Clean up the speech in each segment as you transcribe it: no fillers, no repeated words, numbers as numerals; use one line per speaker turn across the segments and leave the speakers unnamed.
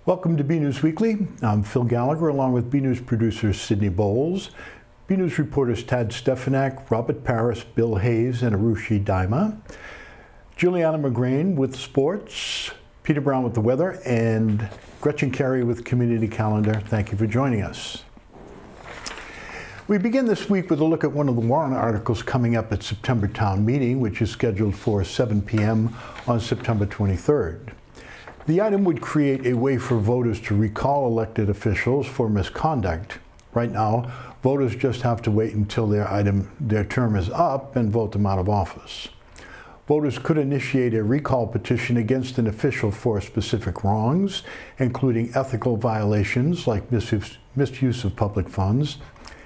Welcome to BNEWS Weekly. I'm Phil Gallagher along with BNEWS producers Sydney Bowles, BNEWS reporters Tad Stefanak, Robert Paris, Bill Hayes, and Arushi Daima, Juliana McGrain with sports, Peter Brown with the weather, and Gretchen Carey with community calendar. Thank you for joining us. We begin this week with a look at one of the warrant articles coming up at September town meeting, which is scheduled for 7 p.m. on September 23rd. The item would create a way for voters to recall elected officials for misconduct. Right now, voters just have to wait until their term is up and vote them out of office. Voters could initiate a recall petition against an official for specific wrongs, including ethical violations like misuse of public funds,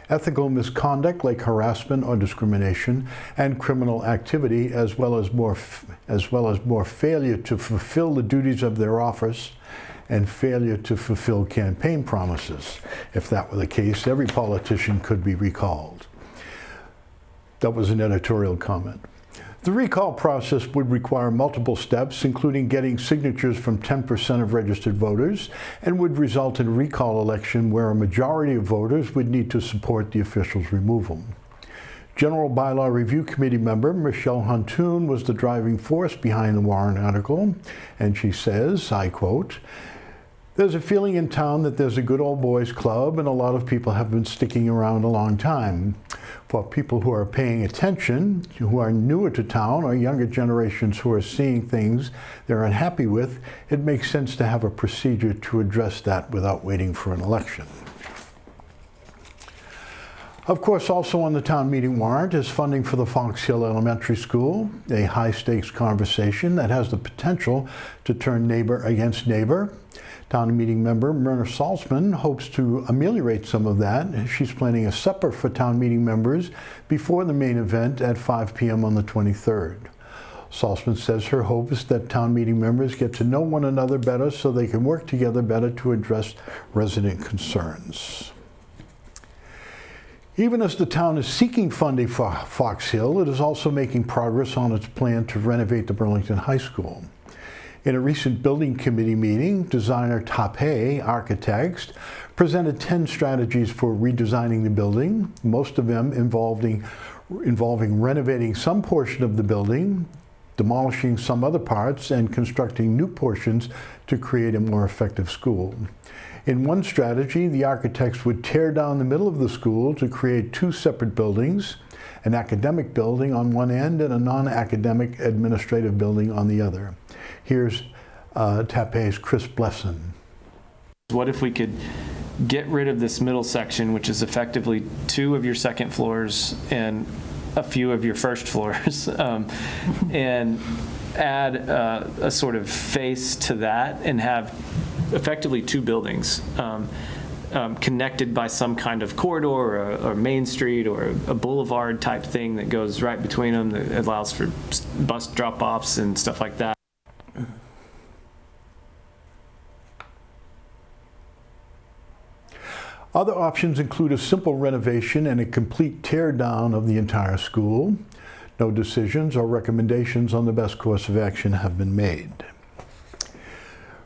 ethical misconduct like harassment or discrimination, and criminal activity, as well as more failure to fulfill the duties of their office and failure to fulfill campaign promises. If that were the case, every politician could be recalled. That was an editorial comment. The recall process would require multiple steps, including getting signatures from 10% of registered voters, and would result in a recall election where a majority of voters would need to support the official's removal. General Bylaw Review Committee member Michelle Huntoon was the driving force behind the warrant article, and she says, I quote, "There's a feeling in town that there's a good old boys club and a lot of people have been sticking around a long time. For people who are paying attention, who are newer to town, or younger generations who are seeing things they're unhappy with, it makes sense to have a procedure to address that without waiting for an election." Of course, also on the town meeting warrant is funding for the Fox Hill Elementary School, a high-stakes conversation that has the potential to turn neighbor against neighbor. Town meeting member Myrna Salzman hopes to ameliorate some of that. She's planning a supper for town meeting members before the main event at 5 p.m. on the 23rd. Salzman says her hope is that town meeting members get to know one another better so they can work together better to address resident concerns. Even as the town is seeking funding for Fox Hill, it is also making progress on its plan to renovate the Burlington High School. In a recent building committee meeting, designer Tape Architects presented 10 strategies for redesigning the building, most of them involving renovating some portion of the building, demolishing some other parts, and constructing new portions to create a more effective school. In one strategy, the architects would tear down the middle of the school to create two separate buildings, an academic building on one end and a non-academic administrative building on the other. Here's Tape's Chris Blesson.
What if we could get rid of this middle section, which is effectively two of your second floors and a few of your first floors, and add a sort of face to that and have effectively two buildings connected by some kind of corridor or main street or a boulevard type thing that goes right between them that allows for bus drop-offs and stuff like that.
Other options include a simple renovation and a complete tear down of the entire school. No decisions or recommendations on the best course of action have been made.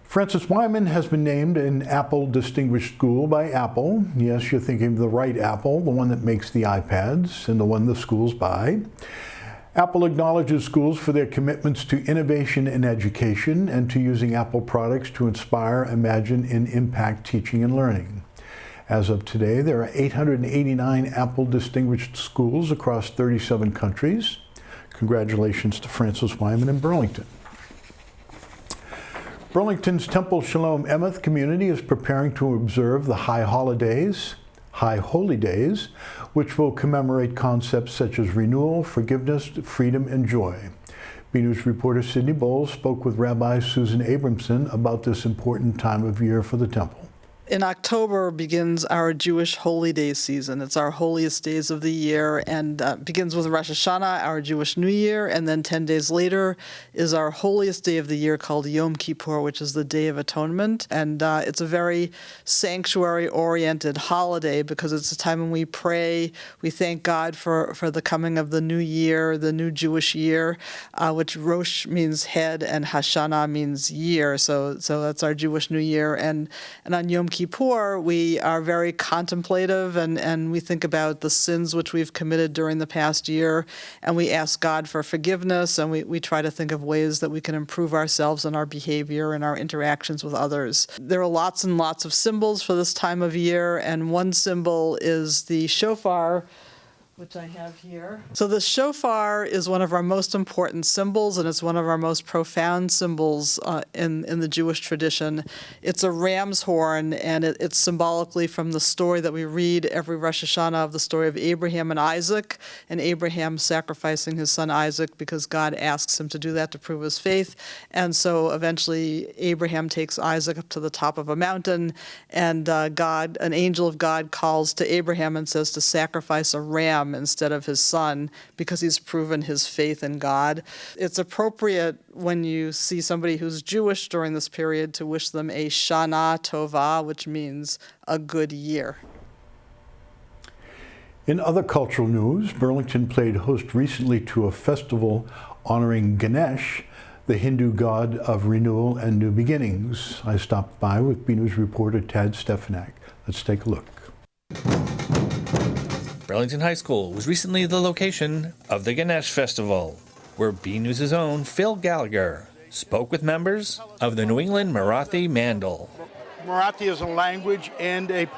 Francis Wyman has been named an Apple Distinguished School by Apple. Yes, you're thinking of the right Apple, the one that makes the iPads and the one the schools buy. Apple acknowledges schools for their commitments to innovation in education and to using Apple products to inspire, imagine, and impact teaching and learning. As of today, there are 889 Apple Distinguished Schools across 37 countries. Congratulations to Francis Wyman in Burlington. Burlington's Temple Shalom Emeth community is preparing to observe the High Holy Days, which will commemorate concepts such as renewal, forgiveness, freedom, and joy. BNEWS reporter Sydney Bowles spoke with Rabbi Susan Abramson about this important time of year for the temple.
In October begins our Jewish Holy Days season. It's our holiest days of the year and begins with Rosh Hashanah, our Jewish New Year, and then 10 days later is our holiest day of the year called Yom Kippur, which is the Day of Atonement. And it's a very sanctuary-oriented holiday because it's a time when we pray, we thank God for the coming of the new year, the new Jewish year, which Rosh means head and Hashanah means year. So that's our Jewish New Year. And on Yom Kippur, we are very contemplative and we think about the sins which we've committed during the past year, and we ask God for forgiveness, and we try to think of ways that we can improve ourselves and our behavior and our interactions with others. There are lots and lots of symbols for this time of year, and one symbol is the shofar, which I have here. So the shofar is one of our most important symbols, and it's one of our most profound symbols in the Jewish tradition. It's a ram's horn, and it's symbolically from the story that we read every Rosh Hashanah of the story of Abraham and Isaac, and Abraham sacrificing his son Isaac because God asks him to do that to prove his faith. And so eventually Abraham takes Isaac up to the top of a mountain, and an angel of God calls to Abraham and says to sacrifice a ram instead of his son because he's proven his faith in God. It's appropriate when you see somebody who's Jewish during this period to wish them a Shana Tova, which means a good year.
In other cultural news, Burlington played host recently to a festival honoring Ganesh, the Hindu god of renewal and new beginnings. I stopped by with BNEWS reporter Tad Stefanak. Let's take a look.
Burlington High School was recently the location of the Ganesh Festival, where BNEWS' own Phil Gallagher spoke with members of the New England Marathi Mandal.
Marathi is a language and a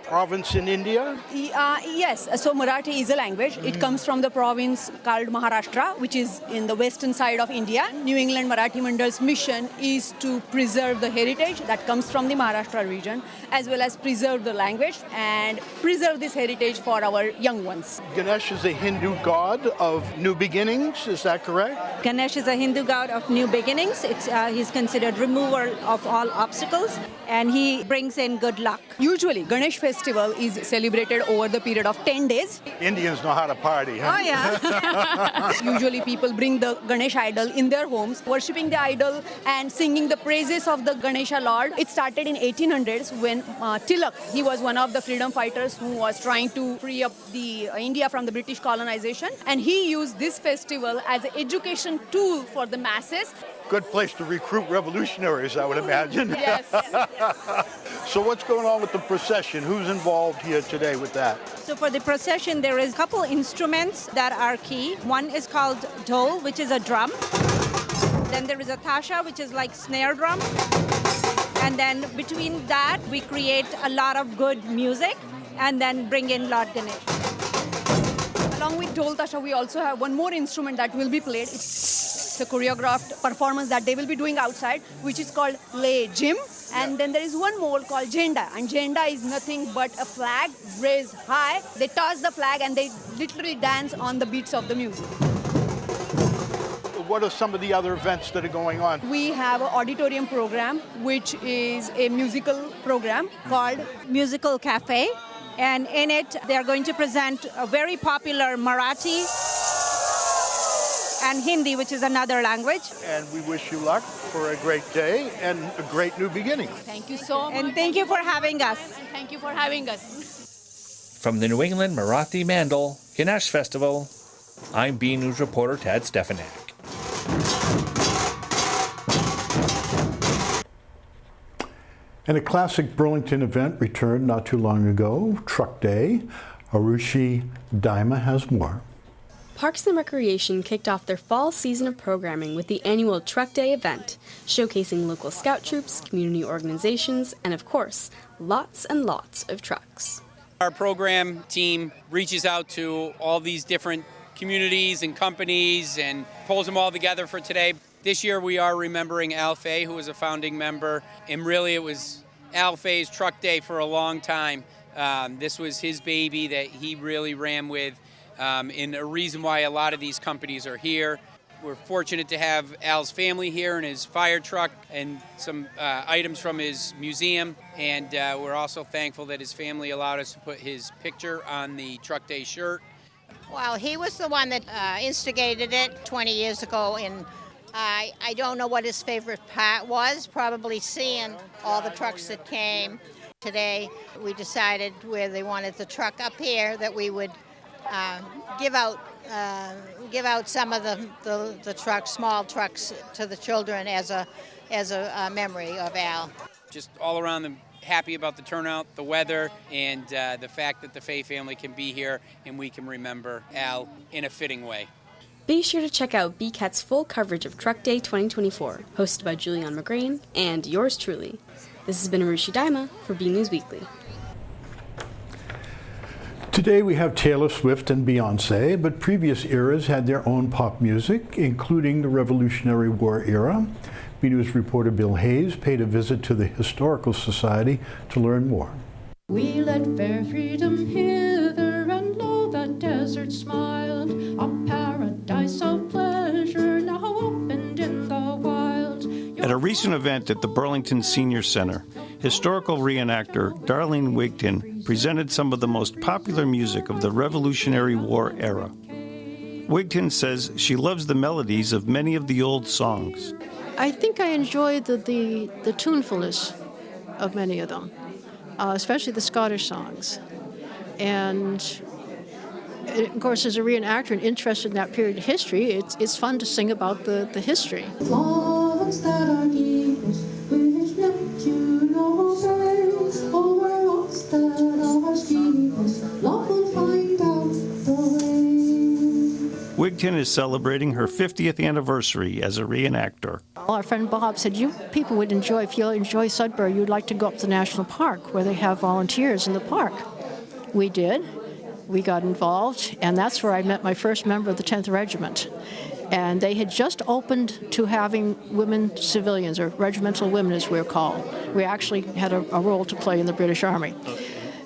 province in India?
Yes, so Marathi is a language. It comes from the province called Maharashtra, which is in the western side of India. New England Marathi Mandal's mission is to preserve the heritage that comes from the Maharashtra region, as well as preserve the language and preserve this heritage for our young ones.
Ganesh is a Hindu god of new beginnings, is that correct?
Ganesh is a Hindu god of new beginnings. He's considered remover of all obstacles, and he brings in good luck.
Usually, Ganesh Festival is celebrated over the period of 10 days.
Indians know how to party, huh?
Oh, yeah. Usually, people bring the Ganesh idol in their homes, worshipping the idol and singing the praises of the Ganesha Lord. It started in 1800s when Tilak, he was one of the freedom fighters who was trying to free up the India from the British colonization. And he used this festival as an education tool for the masses.
Good place to recruit revolutionaries, I would imagine.
Yes.
So what's going on with the procession? Who's involved here today with that?
So for the procession, there is a couple instruments that are key. One is called dhol, which is a drum. Then there is a tasha, which is like snare drum. And then between that, we create a lot of good music and then bring in Lord Ganesh.
Along with dhol tasha, we also have one more instrument that will be played. It's a choreographed performance that they will be doing outside, which is called Le Jim. And then there is one more called Jenda. And Jenda is nothing but a flag raised high. They toss the flag and they literally dance on the beats of the music.
What are some of the other events that are going on?
We have an auditorium program, which is a musical program called
Musical Cafe. And in it, they're going to present a very popular Marathi and Hindi, which is another language.
And we wish you luck for a great day and a great new beginning.
Thank you so much.
And thank you for having us.
Thank you for having us.
From the New England Marathi Mandal Ganesh Festival, I'm BNews reporter Tad Stefanak.
And a classic Burlington event returned not too long ago, Truck Day. Arushi Daima has more.
Parks and Recreation kicked off their fall season of programming with the annual Truck Day event, showcasing local scout troops, community organizations, and of course, lots and lots of trucks.
Our program team reaches out to all these different communities and companies and pulls them all together for today. This year we are remembering Al Fay, who was a founding member, and really it was Al Fay's Truck Day for a long time. This was his baby that he really ran with. And a reason why a lot of these companies are here. We're fortunate to have Al's family here and his fire truck and some items from his museum. And we're also thankful that his family allowed us to put his picture on the Truck Day shirt.
Well, he was the one that instigated it 20 years ago, and I don't know what his favorite part was, probably seeing all the trucks that came. Today, we decided where they wanted the truck up here that we would give out some of the trucks, small trucks, to the children as a memory of Al.
Just all around them, happy about the turnout, the weather, and the fact that the Fay family can be here and we can remember Al in a fitting way.
Be sure to check out BCAT's full coverage of Truck Day 2024, hosted by Julianne McGrain and yours truly. This has been Arushi Daima for BNews Weekly.
Today we have Taylor Swift and Beyonce, but previous eras had their own pop music, including the Revolutionary War era. BNews reporter Bill Hayes paid a visit to the Historical Society to learn more.
We led fair freedom hither, and lo, the desert smiled, a paradise of pleasure now opened in the wild.
At a recent event at the Burlington Senior Center, historical reenactor Darlene Wigton presented some of the most popular music of the Revolutionary War era. Wigton says she loves the melodies of many of the old songs.
I think I enjoy the tunefulness of many of them, especially the Scottish songs. And of course, as a reenactor and interested in that period of history, it's fun to sing about the history.
Logs that are deepest, which Neptune obeys, over rocks that are steepest, love will find out the way.
Wigton is celebrating her 50th anniversary as a reenactor.
Our friend Bob said, you people would enjoy, if you enjoy Sudbury, you'd like to go up to the National Park where they have volunteers in the park. We did. We got involved, and that's where I met my first member of the 10th Regiment. And they had just opened to having women civilians, or regimental women as we're called. We actually had a role to play in the British Army.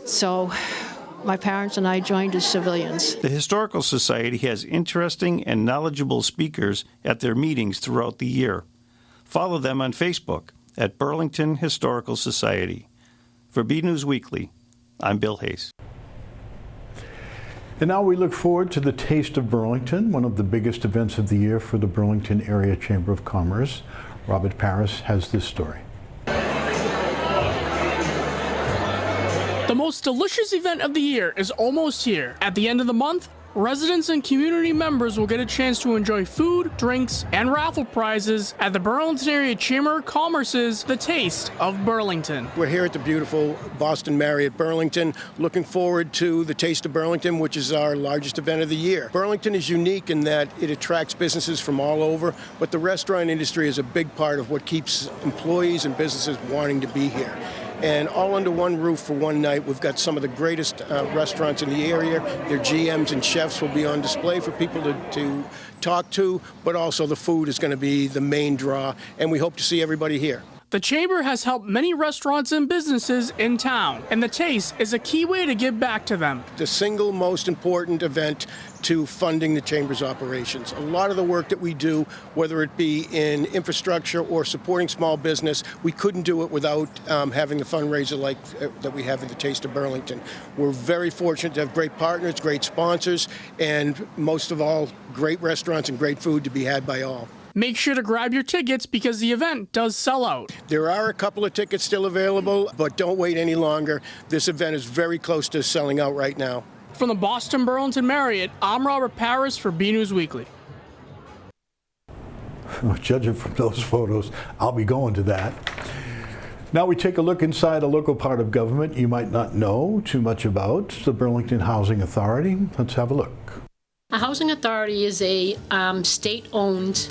So my parents and I joined as civilians.
The Historical Society has interesting and knowledgeable speakers at their meetings throughout the year. Follow them on Facebook at Burlington Historical Society. For BNews Weekly, I'm Bill Hayes.
And now we look forward to the Taste of Burlington, one of the biggest events of the year for the Burlington Area Chamber of Commerce. Robert Paris has this story.
The most delicious event of the year is almost here. At the end of the month, residents and community members will get a chance to enjoy food, drinks, and raffle prizes at the Burlington Area Chamber of Commerce's The Taste of Burlington.
We're here at the beautiful Boston Marriott Burlington, looking forward to the Taste of Burlington, which is our largest event of the year. Burlington is unique in that it attracts businesses from all over, but the restaurant industry is a big part of what keeps employees and businesses wanting to be here. And all under one roof for one night. We've got some of the greatest restaurants in the area. Their GMs and chefs will be on display for people to talk to, but also the food is going to be the main draw, and we hope to see everybody here.
The Chamber has helped many restaurants and businesses in town, and The Taste is a key way to give back to them.
The single most important event to funding the Chamber's operations. A lot of the work that we do, whether it be in infrastructure or supporting small business, we couldn't do it without having the fundraiser like that we have at the Taste of Burlington. We're very fortunate to have great partners, great sponsors, and most of all, great restaurants and great food to be had by all.
Make sure to grab your tickets because the event does sell out.
There are a couple of tickets still available, but don't wait any longer. This event is very close to selling out right now.
From the Boston Burlington Marriott, I'm Robert Paris for BNews Weekly.
Judging from those photos, I'll be going to that. Now we take a look inside a local part of government you might not know too much about, the Burlington Housing Authority. Let's have a look.
A housing authority is a state-owned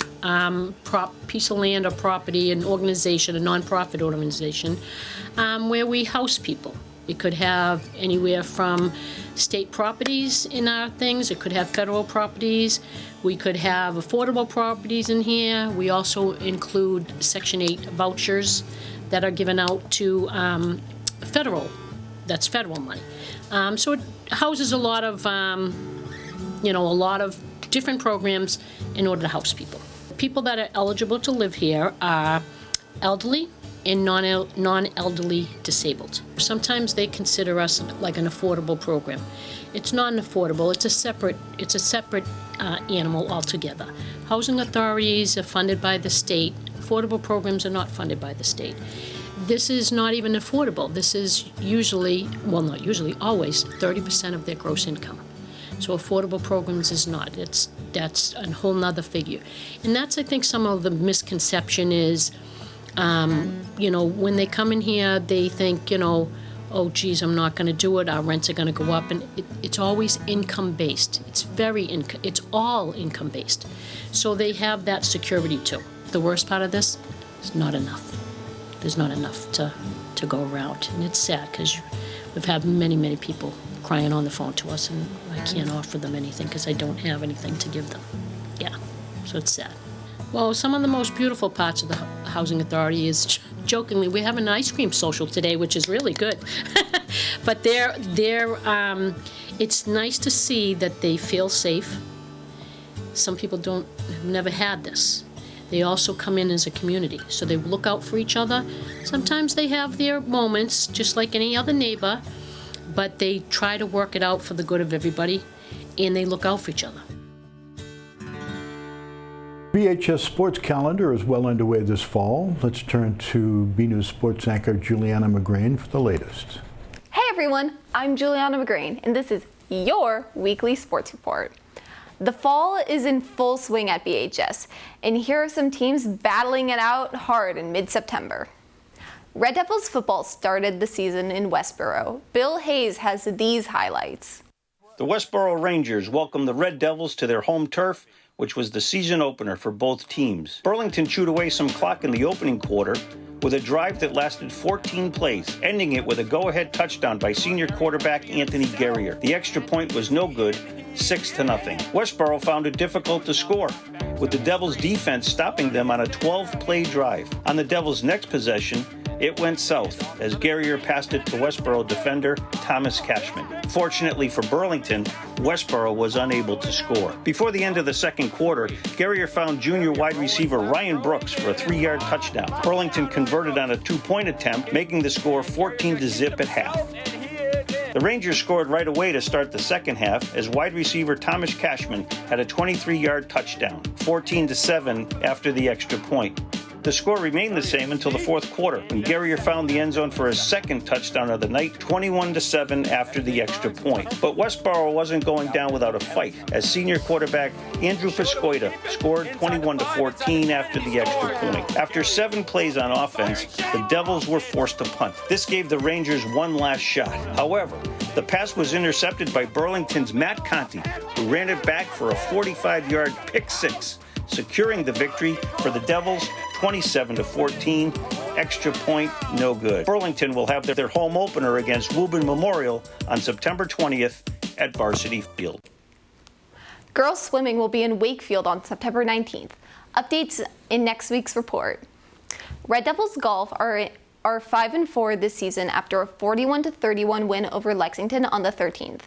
piece of land or property, an organization, a nonprofit organization, where we house people. It could have anywhere from state properties in our things. It could have federal properties. We could have affordable properties in here. We also include Section 8 vouchers that are given out to federal money. So it houses a lot of different programs in order to house people. People that are eligible to live here are elderly and non-elderly disabled. Sometimes they consider us like an affordable program. It's not an affordable, it's a separate animal altogether. Housing authorities are funded by the state. Affordable programs are not funded by the state. This is not even affordable. This is usually, well, not usually, always 30% of their gross income. So affordable programs is not. That's a whole nother figure. And that's, I think, some of the misconception is, when they come in here, they think, oh, geez, I'm not going to do it. Our rents are going to go up. And it's always income-based. It's all income-based. So they have that security, too. The worst part of this is not enough. There's not enough to go around. And it's sad because we've had many, many people crying on the phone to us, and I can't offer them anything because I don't have anything to give them. Yeah, so it's sad. Well, some of the most beautiful parts of the Housing Authority is, jokingly, we have an ice cream social today, which is really good. But it's nice to see that they feel safe. Some people have never had this. They also come in as a community, so they look out for each other. Sometimes they have their moments, just like any other neighbor, but they try to work it out for the good of everybody, and they look out for each other.
BHS sports calendar is well underway this fall. Let's turn to BNEWS sports anchor Juliana McGrain for the latest.
Hey everyone, I'm Juliana McGrain, and this is your weekly sports report. The fall is in full swing at BHS, and here are some teams battling it out hard in mid-September. Red Devils football started the season in Westboro. Bill Hayes has these highlights.
The Westboro Rangers welcomed the Red Devils to their home turf, which was the season opener for both teams. Burlington chewed away some clock in the opening quarter with a drive that lasted 14 plays, ending it with a go-ahead touchdown by senior quarterback Anthony Guerrier. The extra point was no good, 6-0. Westboro found it difficult to score, with the Devils' defense stopping them on a 12-play drive. On the Devils' next possession, it went south as Guerrier passed it to Westboro defender Thomas Cashman. Fortunately for Burlington, Westboro was unable to score. Before the end of the second quarter, Guerrier found junior wide receiver Ryan Brooks for a 3-yard touchdown. Burlington converted on a 2-point attempt, making the score 14-0 at half. The Rangers scored right away to start the second half as wide receiver Thomas Cashman had a 23-yard touchdown, 14-7 after the extra point. The score remained the same until the fourth quarter, when Guerrier found the end zone for his second touchdown of the night, 21-7 after the extra point. But Westboro wasn't going down without a fight, as senior quarterback Andrew Piscoita scored 21-14 after the extra point. After 7 plays on offense, the Devils were forced to punt. This gave the Rangers one last shot. However, the pass was intercepted by Burlington's Matt Conti, who ran it back for a 45-yard pick six, securing the victory for the Devils 27-14. Extra point, no good. Burlington will have their home opener against Woburn Memorial on September 20th at Varsity Field.
Girls swimming will be in Wakefield on September 19th. Updates in next week's report. Red Devils golf are 5-4 this season after a 41-31 win over Lexington on the 13th,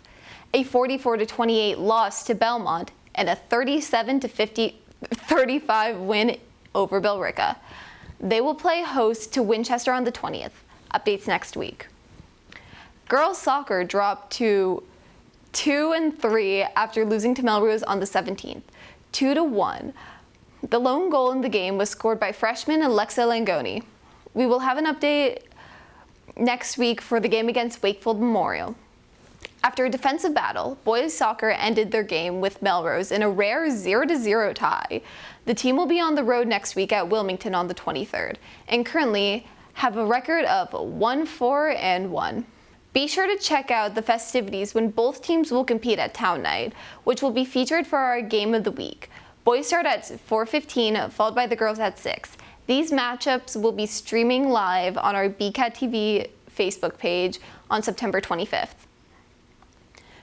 a 44-28 loss to Belmont, and a 37-35 win over Billerica. They will play host to Winchester on the 20th. Updates next week. Girls soccer dropped to 2-3 after losing to Melrose on the 17th, 2-1. The lone goal in the game was scored by freshman Alexa Langoni. We will have an update next week for the game against Wakefield Memorial. After a defensive battle, boys soccer ended their game with Melrose in a rare 0-0 tie. The team will be on the road next week at Wilmington on the 23rd and currently have a record of 1-4-1. Be sure to check out the festivities when both teams will compete at Town Night, which will be featured for our game of the week. Boys start at 4:15, followed by the girls at 6. These matchups will be streaming live on our BCAT TV Facebook page on September 25th.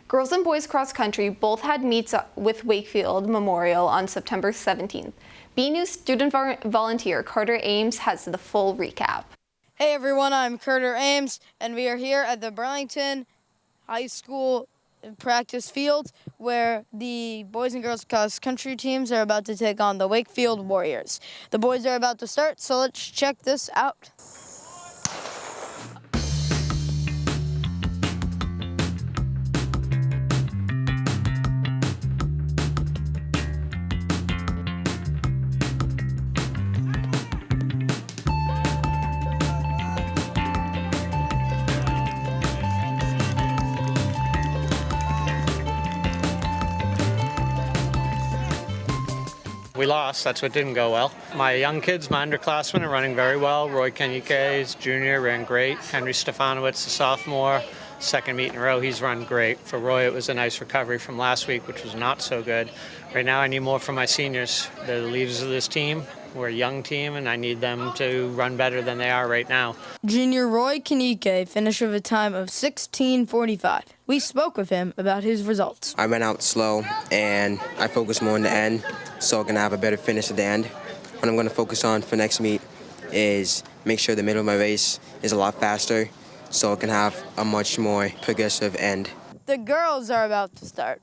Girls and boys cross country both had meets with Wakefield Memorial on September 17th. BNEWS student volunteer Carter Ames has the full recap.
Hey everyone, I'm Carter Ames, and we are here at the Burlington High School practice field where the boys and girls cross country teams are about to take on the Wakefield Warriors. The boys are about to start, so let's check this out.
We lost, that's what didn't go well. My young kids, my underclassmen are running very well. Roy Kenyike, junior, ran great. Henry Stefanowitz, the sophomore, second meet in a row, he's run great. For Roy, it was a nice recovery from last week, which was not so good. Right now, I need more from my seniors. They're the leaders of this team. We're a young team, and I need them to run better than they are right now.
Junior Roy Kenyike finished with a time of 16:45. We spoke with him about his results.
I ran out slow, and I focused more on the end, so I can have a better finish at the end. What I'm going to focus on for next meet is make sure the middle of my race is a lot faster, so I can have a much more progressive end.
The girls are about to start.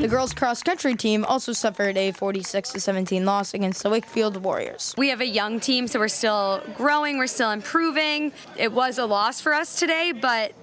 The girls' cross-country team also suffered a 46-17 loss against the Wakefield Warriors.
We have a young team, so we're still growing, we're still improving. It was a loss for us today, but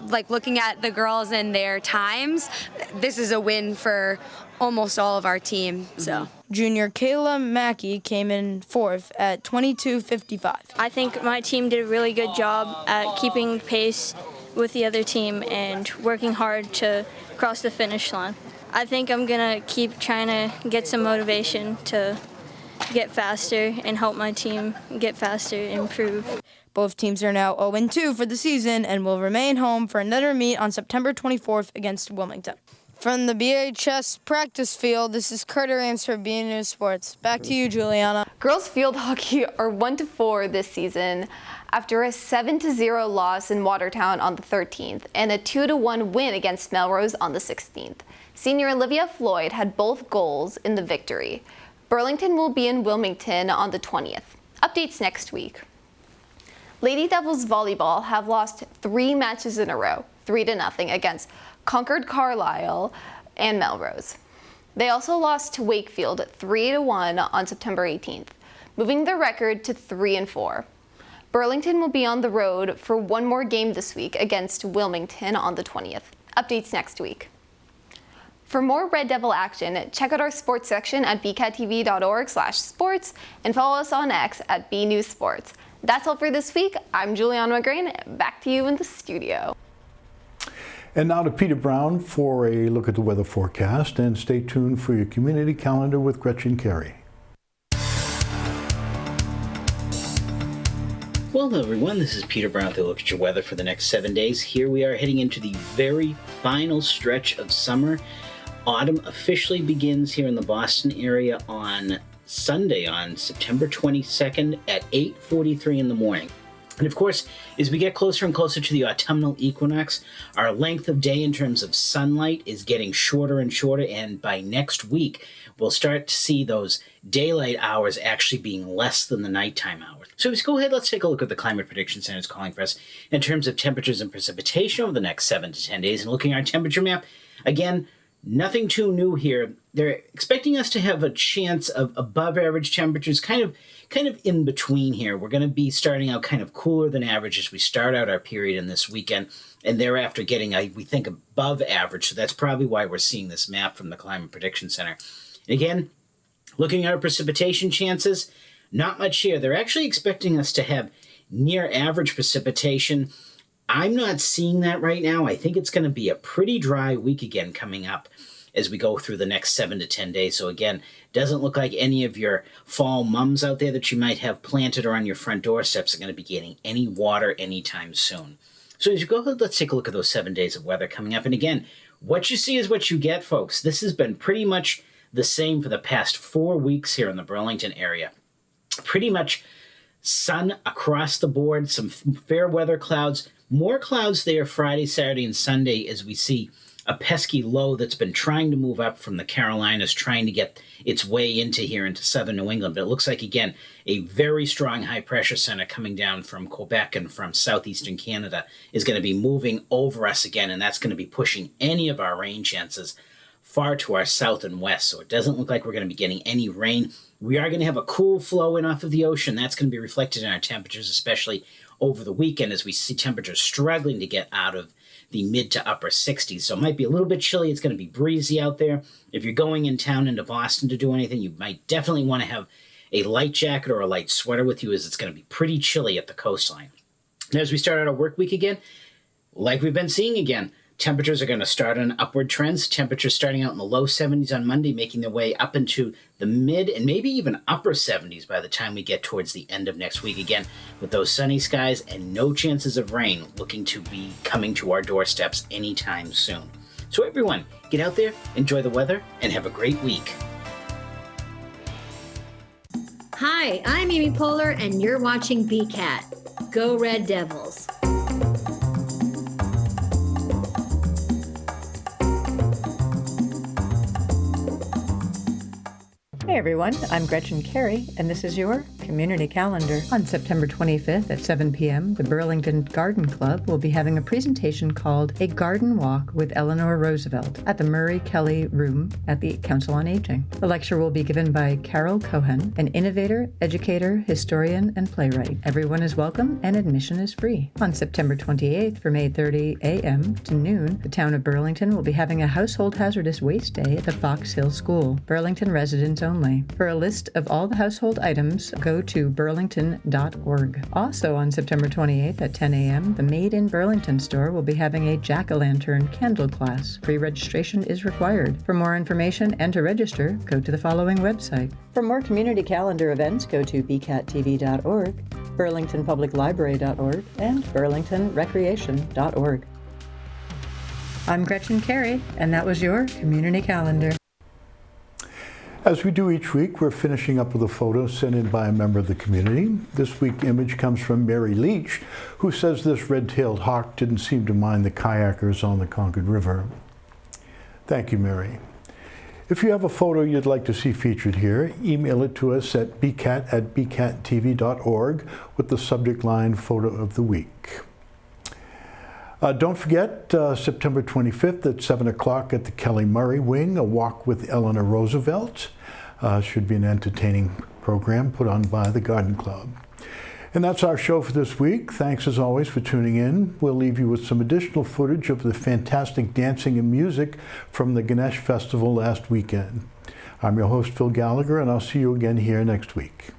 like looking at the girls and their times, this is a win for almost all of our team. So
Junior Kayla Mackey came in fourth at 22:55.
I think my team did a really good job at keeping pace with the other team and working hard to cross the finish line. I think I'm going to keep trying to get some motivation to get faster and help my team get faster and improve.
Both teams are now 0-2 for the season and will remain home for another meet on September 24th against Wilmington. From the BHS practice field, this is Carter Ames for BNEWS Sports. Back to you, Juliana.
Girls field hockey are 1-4 this season after a 7-0 loss in Watertown on the 13th and a 2-1 win against Melrose on the 16th. Senior Olivia Floyd had both goals in the victory. Burlington will be in Wilmington on the 20th. Updates next week. Lady Devils volleyball have lost 3 matches in a row, 3-0 against Concord Carlisle and Melrose. They also lost to Wakefield 3-1 on September 18th, moving their record to 3-4. Burlington will be on the road for one more game this week against Wilmington on the 20th. Updates next week. For more Red Devil action, check out our sports section at bcattv.org/sports and follow us on X at BNEWS Sports. That's all for this week. I'm Juliana McGrain. Back to you in the studio.
And now to Peter Brown for a look at the weather forecast, and stay tuned for your community calendar with Gretchen Carey.
Well, hello everyone, this is Peter Brown with a look at your weather for the next 7 days. Here we are heading into the very final stretch of summer. Autumn officially begins here in the Boston area on Sunday, on September 22nd at 8:43 in the morning. And of course, as we get closer and closer to the autumnal equinox, our length of day in terms of sunlight is getting shorter and shorter, and by next week, we'll start to see those daylight hours actually being less than the nighttime hours. So let's go ahead, let's take a look at the Climate Prediction Center is calling for us in terms of temperatures and precipitation over the next 7 to 10 days. And looking at our temperature map, again, nothing too new here. They're expecting us to have a chance of above average temperatures, kind of in between here. We're going to be starting out kind of cooler than average as we start out our period in this weekend, and thereafter getting, we think, above average. So that's probably why we're seeing this map from the Climate Prediction Center. And again, looking at our precipitation chances, not much here. They're actually expecting us to have near average precipitation. I'm not seeing that right now. I think it's going to be a pretty dry week again coming up as we go through the next 7 to 10 days. So again, doesn't look like any of your fall mums out there that you might have planted or on your front doorsteps are going to be getting any water anytime soon. So as you go, let's take a look at those 7 days of weather coming up. And again, what you see is what you get, folks. This has been pretty much the same for the past 4 weeks here in the Burlington area. Pretty much sun across the board, some fair weather clouds, more clouds there Friday, Saturday, and Sunday as we see a pesky low that's been trying to move up from the Carolinas, trying to get its way into here, into southern New England. But it looks like, again, a very strong high-pressure center coming down from Quebec and from southeastern Canada is going to be moving over us again, and that's going to be pushing any of our rain chances far to our south and west. So it doesn't look like we're going to be getting any rain. We are going to have a cool flow in off of the ocean. That's going to be reflected in our temperatures, especially over the weekend as we see temperatures struggling to get out of the mid to upper 60s. So it might be a little bit chilly. It's going to be breezy out there. If you're going in town into Boston to do anything, you might definitely want to have a light jacket or a light sweater with you, as it's going to be pretty chilly at the coastline. And as we start out our work week again, like we've been seeing again, temperatures are going to start on upward trends. Temperatures starting out in the low 70s on Monday, making their way up into the mid and maybe even upper 70s by the time we get towards the end of next week again, with those sunny skies and no chances of rain looking to be coming to our doorsteps anytime soon. So everyone, get out there, enjoy the weather, and have a great week.
Hi, I'm Amy Poehler, and you're watching BCAT. Go Red Devils.
Hey everyone, I'm Gretchen Carey, and this is your Community Calendar. On September 25th at 7 p.m., the Burlington Garden Club will be having a presentation called A Garden Walk with Eleanor Roosevelt at the Murray Kelly Room at the Council on Aging. The lecture will be given by Carol Cohen, an innovator, educator, historian, and playwright. Everyone is welcome, and admission is free. On September 28th from 8:30 a.m. to noon, the town of Burlington will be having a Household Hazardous Waste Day at the Fox Hill School. Burlington residents only. For a list of all the household items, go to burlington.org. Also on September 28th at 10 a.m., the Made in Burlington store will be having a jack-o'-lantern candle class. Pre-registration is required. For more information and to register, go to the following website. For more community calendar events, go to bcattv.org, burlingtonpubliclibrary.org, and burlingtonrecreation.org. I'm Gretchen Carey, and that was your Community Calendar.
As we do each week, we're finishing up with a photo sent in by a member of the community. This week's image comes from Mary Leach, who says this red-tailed hawk didn't seem to mind the kayakers on the Concord River. Thank you, Mary. If you have a photo you'd like to see featured here, email it to us at bcat@bcattv.org with the subject line Photo of the Week. Don't forget, September 25th at 7 o'clock at the Kelly Murray Wing, a walk with Eleanor Roosevelt. Should be an entertaining program put on by the Garden Club. And that's our show for this week. Thanks as always for tuning in. We'll leave you with some additional footage of the fantastic dancing and music from the Ganesh Festival last weekend. I'm your host, Phil Gallagher, and I'll see you again here next week.